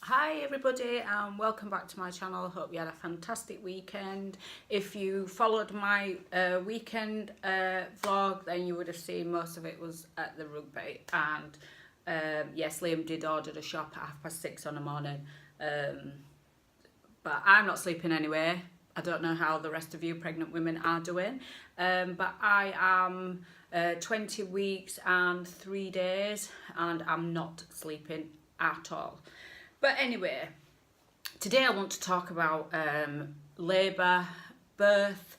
Hi everybody and welcome back to my channel. Hope you had a fantastic weekend. If you followed my weekend vlog, then you would have seen most of it was at the rugby, and yes, Liam did order a shop at 6:30 on the morning, but I'm not sleeping anyway. I don't know how the rest of you pregnant women are doing, but I am 20 weeks and 3 days and I'm not sleeping at all. But anyway, today I want to talk about labour, birth,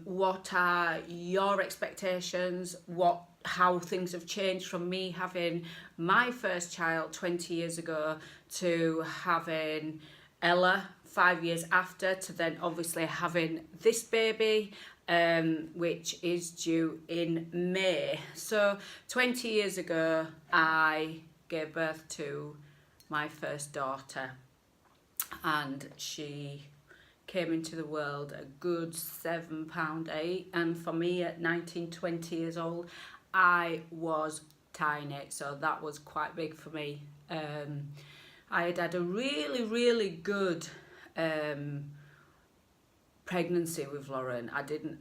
what are your expectations, how things have changed from me having my first child 20 years ago to having Ella 5 years after, to then obviously having this baby, which is due in May. So 20 years ago I gave birth to my first daughter, and she came into the world a good £7.8, and for me at 19, 20 years old, I was tiny, so that was quite big for me. I had a really good pregnancy with Lauren.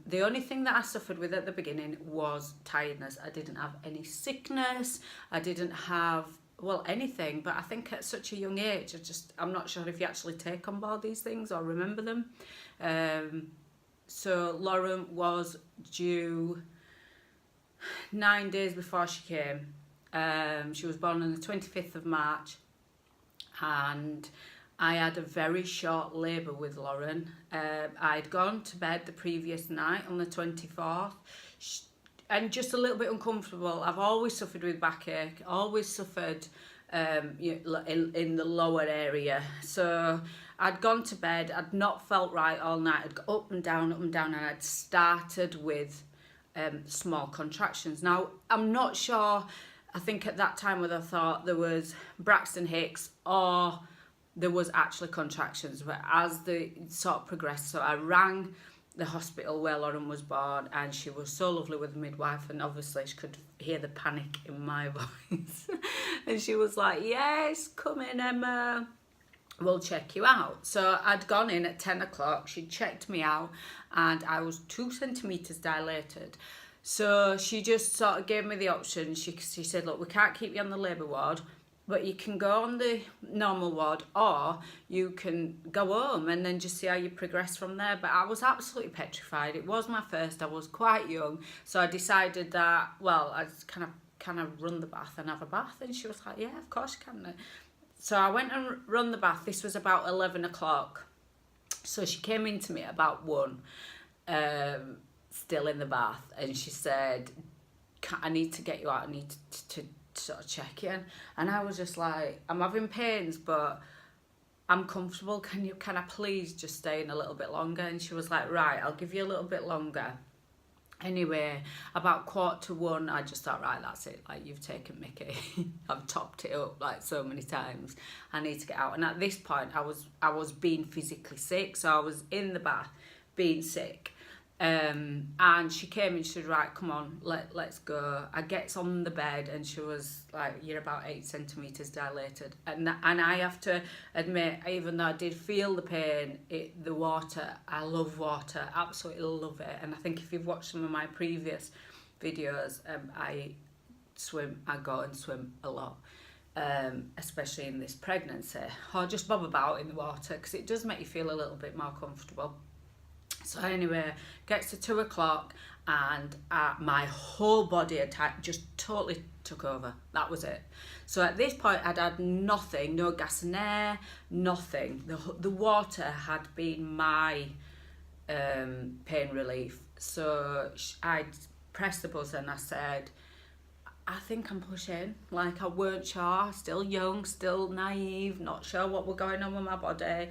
The only thing that I suffered with at the beginning was tiredness. I didn't have any sickness, I didn't have anything, but I think at such a young age, I'm not sure if you actually take on board these things or remember them. So Lauren was due 9 days before she came. She was born on the 25th of March, and I had a very short labour with Lauren. I'd gone to bed the previous night on the 24th. And just a little bit uncomfortable. I've always suffered with backache, always suffered in the lower area. So I'd gone to bed, I'd not felt right all night. I'd go up and down, and I'd started with small contractions. Now, I'm not sure, I think at that time whether I thought there was Braxton Hicks or there was actually contractions, but as they sort of progressed, so I rang the hospital where Lauren was born, and she was so lovely with the midwife, and obviously she could hear the panic in my voice. And she was like, yes, come in, Emma, we'll check you out. So I'd gone in at 10 o'clock, she checked me out, and I was 2 centimetres dilated. So she just sort of gave me the option. She said, look, we can't keep you on the labour ward, but you can go on the normal ward, or you can go home and then just see how you progress from there. But I was absolutely petrified. It was my first, I was quite young, so I decided that, well, I'd kind of run the bath and have a bath. And she was like, yeah, of course you can. So I went and run the bath. This was about 11 o'clock. So she came into me at about 1, still in the bath, and she said, I need to get you out, I need to sort of check in. And I was just like, I'm having pains, but I'm comfortable. Can I please just stay in a little bit longer? And she was like, right, I'll give you a little bit longer. Anyway, about 1:45, I just thought, right, that's it, like, you've taken Mickey. I've topped it up like so many times. I need to get out. And at this point I was being physically sick, so I was in the bath being sick. And she came and she said, right, come on, let's go. I gets on the bed, and she was like, you're about 8 centimetres dilated. And I have to admit, even though I did feel the pain, the water, I love water, absolutely love it. And I think if you've watched some of my previous videos, I go and swim a lot. Especially in this pregnancy, or just bob about in the water, because it does make you feel a little bit more comfortable. So anyway, gets to 2 o'clock, and my whole body attack just totally took over. That was it. So at this point I'd had nothing, no gas and air, nothing. The water had been my pain relief. So I'd pressed the buzzer and I said, I think I'm pushing. Like, I weren't sure, still young, still naive, not sure what was going on with my body.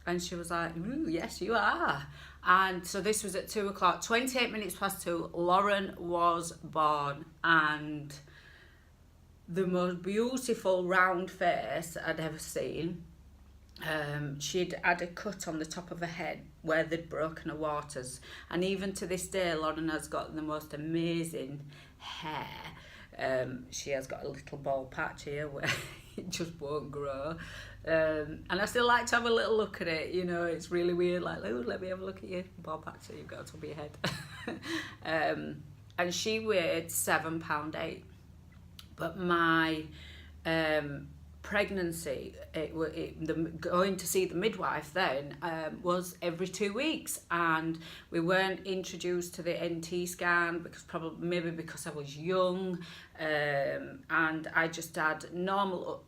And she was like, ooh, yes, you are. And so this was at 2 o'clock, 28 minutes past 2, Lauren was born. And the most beautiful round face I'd ever seen. She'd had a cut on the top of her head where they'd broken her waters. And even to this day, Lauren has got the most amazing hair. She has got a little bald patch here where it just won't grow. And I still like to have a little look at it, you know. It's really weird, like, oh, let me have a look at you, Bob, actually you've got a top of your head. And she weighed £7.8, but my pregnancy, going to see the midwife then was every 2 weeks, and we weren't introduced to the NT scan because maybe because I was young, and I just had normal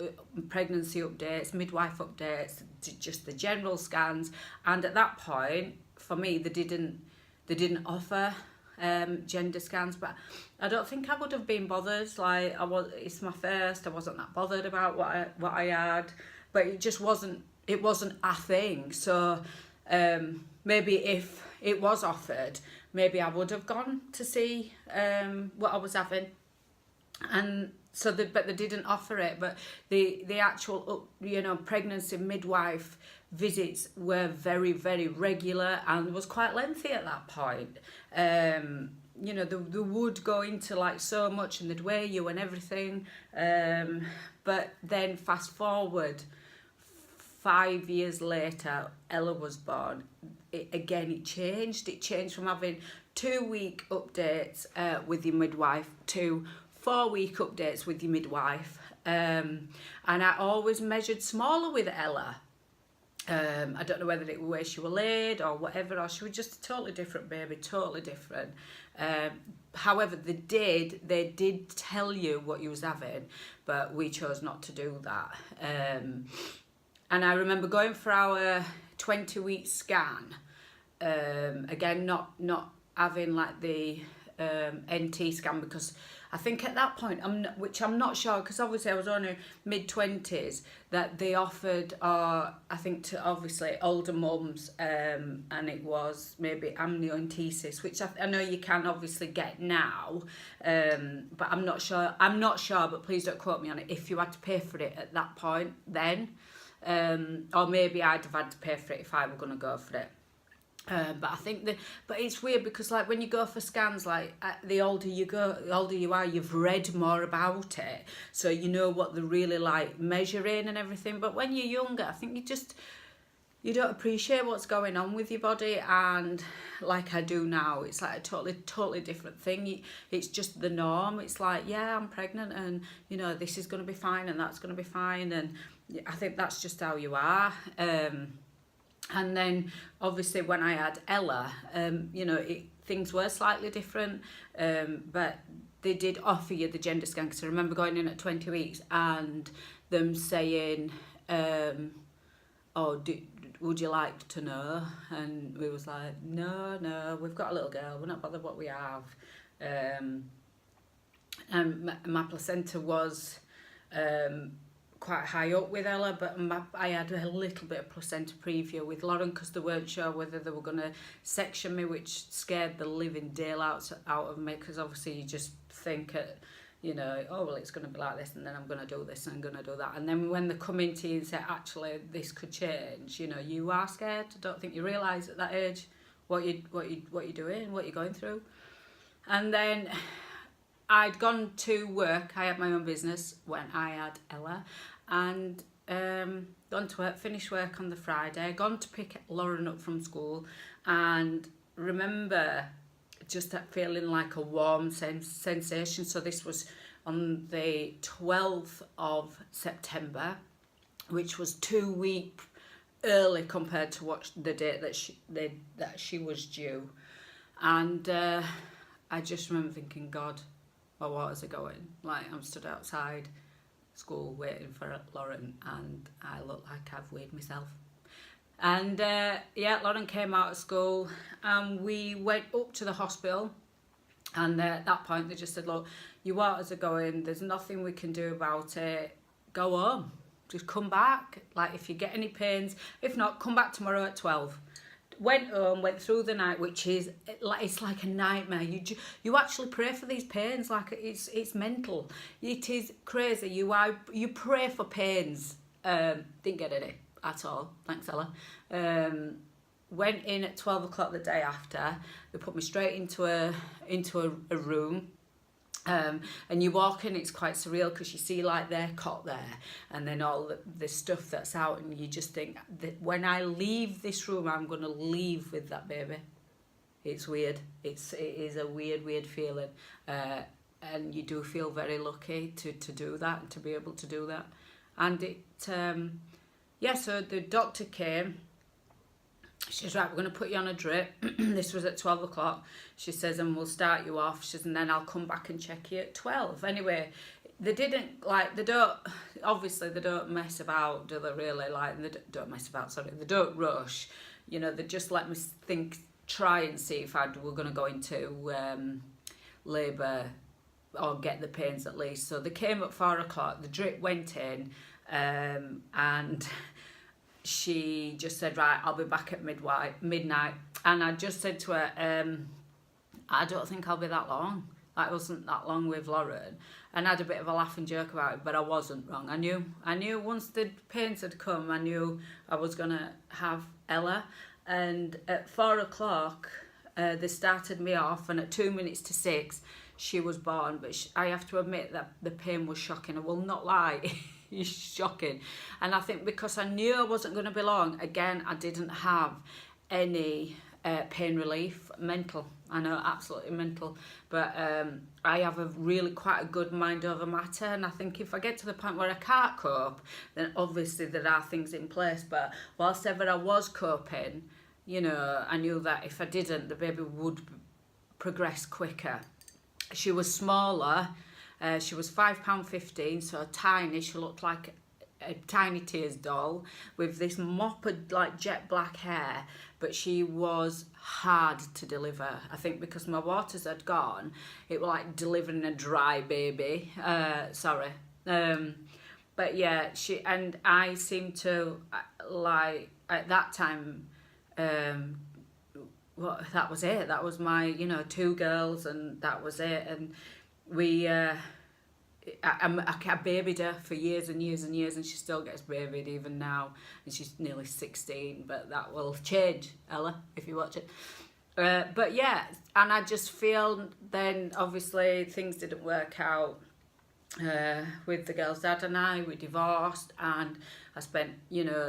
pregnancy updates, midwife updates, just the general scans. And at that point, for me, they didn't offer gender scans, but I don't think I would have been bothered. Like, it's my first, I wasn't that bothered about what I had, but it just wasn't a thing. So maybe if it was offered, maybe I would have gone to see what I was having. And so but they didn't offer it. But the actual pregnancy midwife visits were very, very regular and was quite lengthy at that point. They would go into like so much, and they'd weigh you and everything. But then fast forward 5 years later, Ella was born. It changed. It changed from having 2-week updates with your midwife to 4-week updates with your midwife. And I always measured smaller with Ella. I don't know whether it was where she was laid or whatever, or she was just a totally different baby, totally different. However, they did tell you what you was having, but we chose not to do that. And I remember going for our 20-week scan, again, not having like the NT scan, because I think at that point, which I'm not sure, because obviously I was only mid-20s, that they offered, I think, to obviously older mums, and it was maybe amniocentesis, which I know you can obviously get now, but I'm not sure, but please don't quote me on it, if you had to pay for it at that point then, or maybe I'd have had to pay for it if I were going to go for it. But I think but it's weird because like when you go for scans, like the older you are, you've read more about it, so you know what they're really like measuring and everything. But when you're younger, I think you don't appreciate what's going on with your body, and like I do now, it's like a totally different thing. It's just the norm. It's like, yeah, I'm pregnant, and this is going to be fine, and that's going to be fine, and I think that's just how you are. And then obviously when I had Ella, things were slightly different, but they did offer you the gender scan, because I remember going in at 20 weeks and them saying, would you like to know? And we was like, no, we've got a little girl, we're not bothered what we have. And my placenta was quite high up with Ella, but I had a little bit of placenta preview with Lauren, because they weren't sure whether they were going to section me, which scared the living daylights out of me, because obviously you just think it's going to be like this, and then I'm going to do this and I'm going to do that, and then when they come into you and say, actually this could change, you are scared. I don't think you realise at that age what you're doing, what you're going through. And then I'd gone to work, I had my own business when I had Ella, and gone to work, finished work on the Friday, gone to pick Lauren up from school, and remember just that feeling like a warm sensation. So this was on the 12th of September, which was 2 weeks early compared to the date that she was due. And I just remember thinking, God, my waters are going. Like, I'm stood outside school waiting for Lauren, and I look like I've weighed myself. And Lauren came out of school, and we went up to the hospital, and at that point they just said, look, your waters are going, there's nothing we can do about it, go home, just come back, like if you get any pains, if not, come back tomorrow at 12. Went home, went through the night, which is like, it's like a nightmare. You actually pray for these pains, like it's mental. It is crazy. You pray for pains. Didn't get any at all. Thanks, Ella. Went in at 12 o'clock the day after. They put me straight into a room. And you walk in, it's quite surreal because you see like their cot there and then all the stuff that's out, and you just think that when I leave this room, I'm going to leave with that baby. It's weird. It is a weird feeling. And you do feel very lucky to do that, and to be able to do that. And it, yeah, so the doctor came. She says, right, we're going to put you on a drip. This was at 12 o'clock. She says, and we'll start you off. She says, and then I'll come back and check you at 12. Anyway, they didn't, like, they don't, obviously they don't mess about, do they really? Like, they don't mess about, sorry. They don't rush. You know, they just let me try and see if we're going to go into labour or get the pains at least. So they came at 4 o'clock. The drip went in, and she just said, right, I'll be back at midnight. And I just said to her, I don't think I'll be that long. That wasn't that long with Lauren. And I had a bit of a laugh and joke about it, but I wasn't wrong. I knew once the pains had come, I knew I was going to have Ella. And at 4 o'clock, they started me off, and at 2 minutes to 6, she was born. But I have to admit that the pain was shocking. I will not lie. It's shocking. And I think because I knew I wasn't going to be long, again, I didn't have any pain relief. Mental, I know, absolutely mental. But I have quite a good mind over matter. And I think if I get to the point where I can't cope, then obviously there are things in place. But whilst ever I was coping, you know, I knew that if I didn't, the baby would progress quicker. She was smaller. She was £5.15, so tiny. She looked like a Tiny Tears doll with this moped, like jet black hair, but she was hard to deliver. I think because my waters had gone, it was like delivering a dry baby. Sorry. But yeah, I seemed to, like, at that time, well, that was it. That was my, 2 girls, and that was it. And I babied her for years and years and years, and she still gets babied even now, and she's nearly 16, but that will change, Ella, if you watch it. But yeah, and I just feel then obviously things didn't work out with the girls' dad and I. We divorced, and I spent,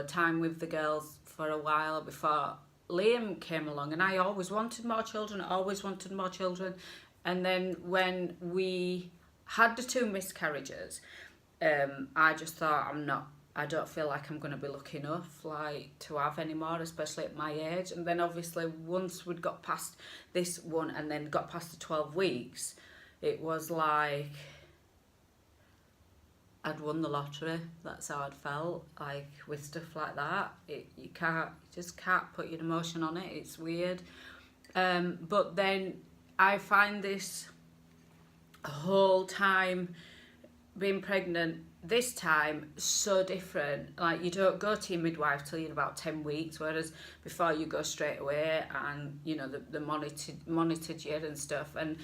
time with the girls for a while before Liam came along, and I always wanted more children, and then when we had the 2 miscarriages, I just thought I don't feel like I'm going to be lucky enough, like, to have any more, especially at my age. And then obviously once we'd got past this one and then got past the 12 weeks, it was like I'd won the lottery. That's how I'd felt, like, with stuff like that. You just can't put your emotion on it. It's weird. But then I find this whole time being pregnant this time so different. Like, you don't go to your midwife till you're about 10 weeks, whereas before you go straight away, and the monitored you and stuff. And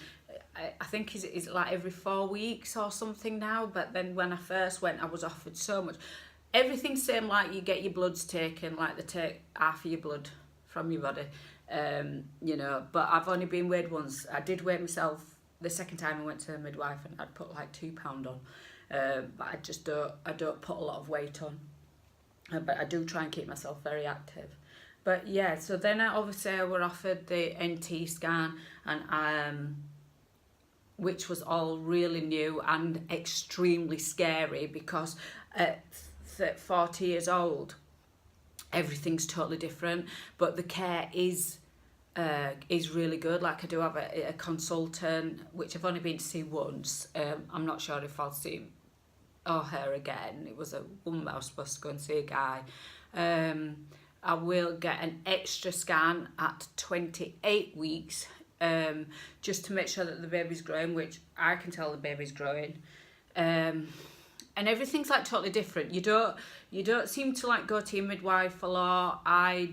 I think is like every 4 weeks or something now. But then when I first went, I was offered so much. Everything's same, like you get your bloods taken, like they take half of your blood from your body, but I've only been weighed once. I did weigh myself the second time I went to the midwife, and I'd put like £2 on, but I don't put a lot of weight on, but I do try and keep myself very active. But yeah, so then I were offered the NT scan, and which was all really new and extremely scary, because at 40 years old, everything's totally different, but the care is really good. Like, I do have a consultant, which I've only been to see once. I'm not sure if I'll see him or her again. It was a woman I was supposed to go and see, a guy. I will get an extra scan at 28 weeks, just to make sure that the baby's growing, which I can tell the baby's growing. And everything's like totally different. You don't seem to like go to your midwife a lot. I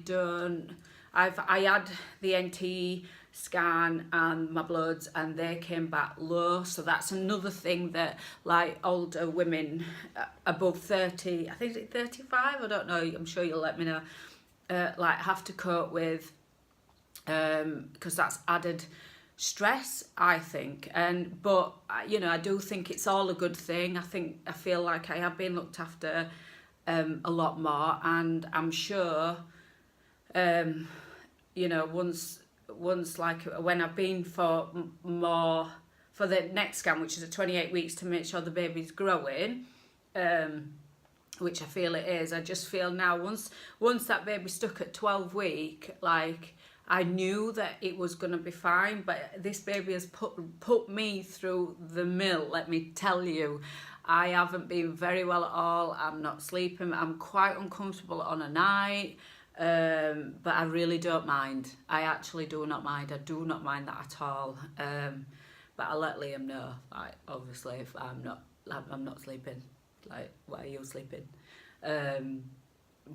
had the NT scan and my bloods, and they came back low. So that's another thing that, like, older women above 30, I think it's 35, I don't know, I'm sure you'll let me know, like, have to cope with, because that's added stress, I think. But you know, I do think it's all a good thing. I feel like I have been looked after a lot more, and I'm sure you know, once like when I've been for more for the next scan, which is at 28 weeks, to make sure the baby's growing, which I feel it is. I just feel now once that baby stuck at 12 week, like, I knew that it was going to be fine, but this baby has put me through the mill, let me tell you. I haven't been very well at all. I'm not sleeping. I'm quite uncomfortable on a night, but I really don't mind. I actually do not mind. I do not mind that at all. But I let Liam know, like, obviously, if I'm not sleeping. Like, why are you sleeping?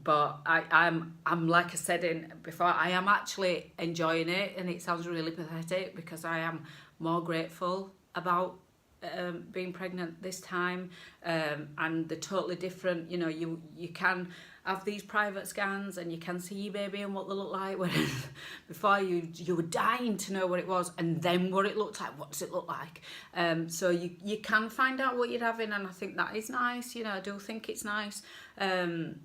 But I'm like I said before, I am actually enjoying it, and it sounds really pathetic because I am more grateful about being pregnant this time, and they're totally different. You know, you can have these private scans and you can see your baby and what they look like, whereas before you were dying to know what it was, and then what it looked like. What does it look like? So you can find out what you're having, and I think that is nice. You know, I do think it's nice. And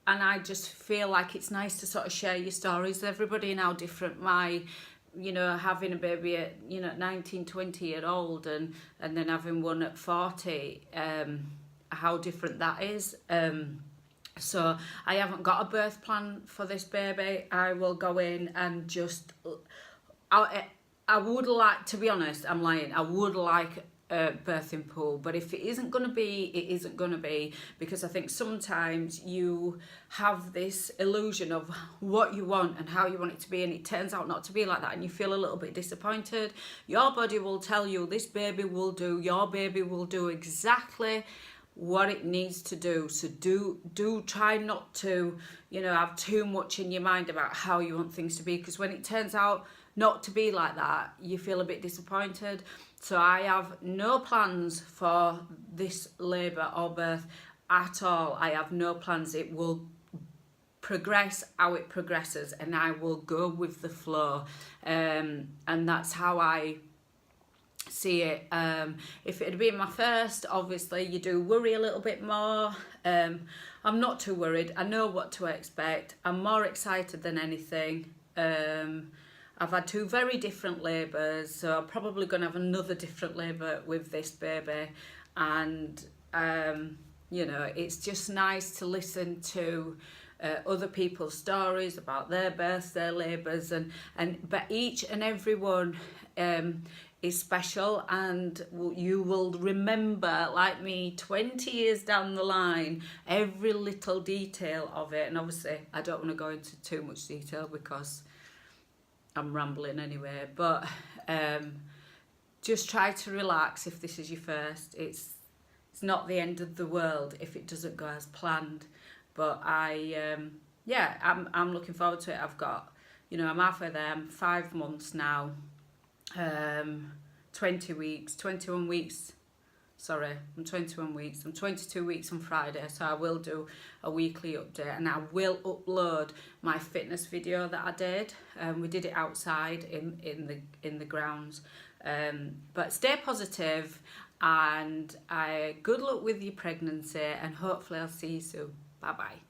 I just feel like it's nice to sort of share your stories with everybody and how different you know, having a baby at, you know, 19, 20 year old and then having one at 40, how different that is. So I haven't got a birth plan for this baby. I will go in and just, I would like, to be honest, I'm lying, I would like a birthing pool, but if it isn't going to be, it isn't going to be, because I think sometimes you have this illusion of what you want and how you want it to be, and it turns out not to be like that, and you feel a little bit disappointed. Your body will tell you this baby will do, your baby will do exactly what it needs to do. So do try not to, you know, have too much in your mind about how you want things to be, because when it turns out not to be like that, you feel a bit disappointed. So I have no plans for this labour or birth at all. I have no plans. It will progress how it progresses, and I will go with the flow. And that's how I see it. If it had been my first, obviously you do worry a little bit more. I'm not too worried. I know what to expect. I'm more excited than anything. I've had 2 very different labours, so I'm probably going to have another different labour with this baby. And, you know, it's just nice to listen to other people's stories about their births, their labours, but each and every one is special, and you will remember, like me, 20 years down the line, every little detail of it. And obviously, I don't want to go into too much detail because I'm rambling anyway, but just try to relax if this is your first. It's not the end of the world if it doesn't go as planned, but I'm looking forward to it. I've got, you know, I'm halfway there. I'm 5 months now, 20 weeks, 21 weeks. Sorry, I'm 21 weeks. I'm 22 weeks on Friday, so I will do a weekly update, and I will upload my fitness video that I did. We did it outside in the grounds. But stay positive, and good luck with your pregnancy, and hopefully I'll see you soon. Bye bye.